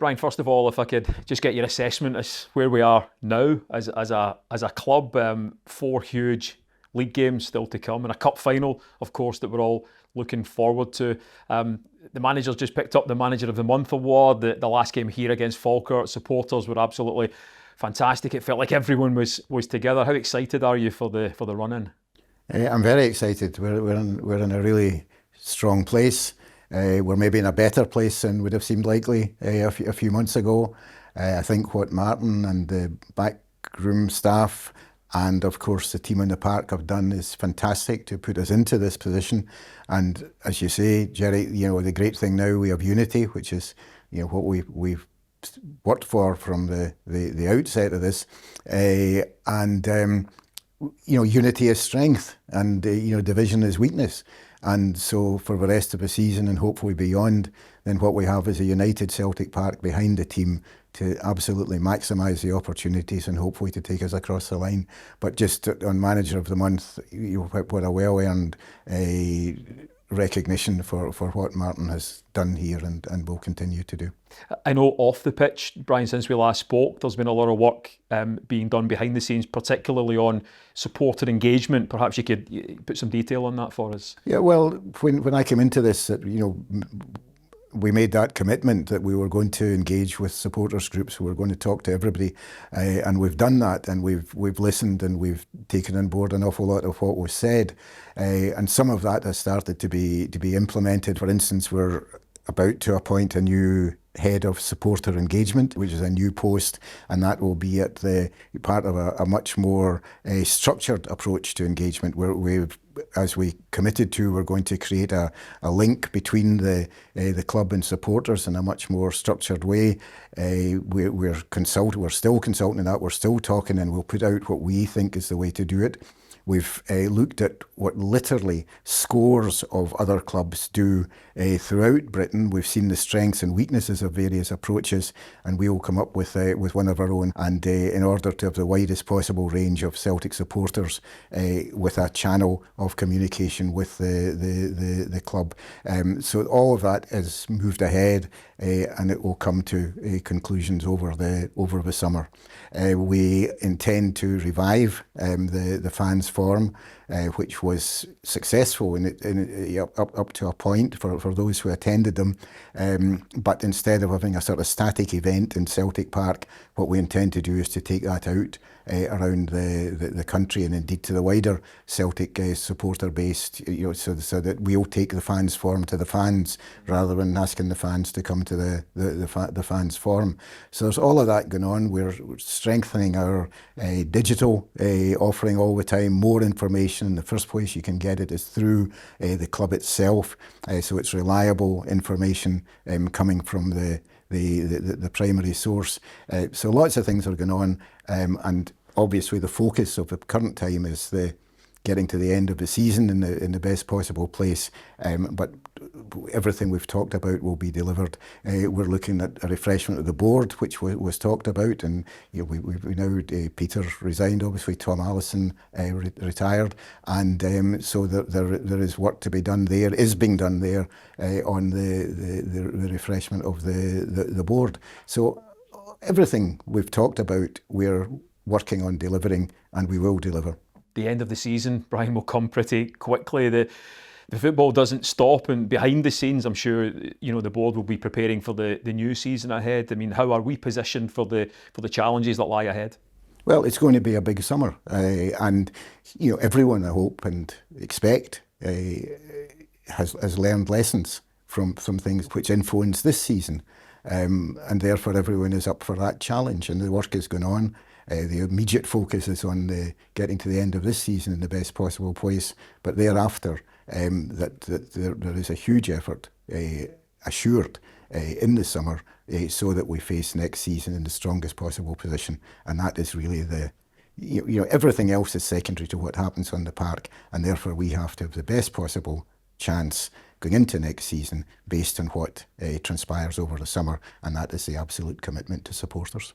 Brian, first of all, if I could just get your assessment as where we are now as a club. Four huge league games still to come, and a cup final, of course, that we're all looking forward to. The manager's just picked up the Manager of the Month award. The last game here against Falkirk, supporters were absolutely fantastic. It felt like everyone was together. How excited are you for the run-in? I'm very excited. We're in a really strong place. We're maybe in a better place than would have seemed likely a few months ago. I think what Martin and the backroom staff and of course the team in the park have done is fantastic to put us into this position. And as you say, Jerry, the great thing now, we have unity, which is what we've worked for from the outset of this. Unity is strength, and division is weakness. And so for the rest of the season and hopefully beyond, then what we have is a united Celtic Park behind the team to absolutely maximise the opportunities and hopefully to take us across the line. But just on Manager of the Month, what a well-earned recognition for what Martin has done here and will continue to do. I know off the pitch, Brian, since we last spoke, there's been a lot of work being done behind the scenes, particularly on supporter engagement. Perhaps you could put some detail on that for us. Yeah, well, when I came into this, we made that commitment that we were going to engage with supporters groups. We were going to talk to everybody, and we've done that, and we've listened, and we've taken on board an awful lot of what was said, and some of that has started to be implemented. For instance, we're about to appoint a new head of supporter engagement, which is a new post, and that will be at the part of a much more structured approach to engagement, where as we committed to, we're going to create a link between the club and supporters in a much more structured way. We're still consulting that, we're still talking, and we'll put out what we think is the way to do it. We've looked at what literally scores of other clubs do throughout Britain. We've seen the strengths and weaknesses of various approaches, and we will come up with one of our own. And in order to have the widest possible range of Celtic supporters, with a channel of communication with the club. So all of that has moved ahead, and it will come to conclusions over the summer. We intend to revive the fans forum, which was successful up to a point for those who attended them. But instead of having a sort of static event in Celtic Park, what we intend to do is to take that out around the country and indeed to the wider Celtic supporter base, so that we'll take the fans forum to the fans rather than asking the fans to come to the fans forum. So there's all of that going on. We're strengthening our digital offering all the time, more information. The first place you can get it is through the club itself, so it's reliable information coming from the primary source. So lots of things are going on, and obviously the focus of the current time is getting to the end of the season in the best possible place. But everything we've talked about will be delivered. We're looking at a refreshment of the board, which was talked about, and we now Peter resigned, obviously Tom Allison retired, and so there is work to be done there, is being done there on the refreshment of the board. So everything we've talked about, we're working on delivering, and we will deliver. The end of the season, Brian, will come pretty quickly. The football doesn't stop, and behind the scenes, I'm sure the board will be preparing for the new season ahead. I mean, how are we positioned for the challenges that lie ahead? Well, it's going to be a big summer, and everyone, I hope and expect, has learned lessons from things which influence this season, and therefore everyone is up for that challenge, and the work is going on. The immediate focus is on getting to the end of this season in the best possible place, but thereafter that there is a huge effort assured in the summer, so that we face next season in the strongest possible position, and that is really everything else is secondary to what happens on the park, and therefore we have to have the best possible chance going into next season based on what transpires over the summer, and that is the absolute commitment to supporters.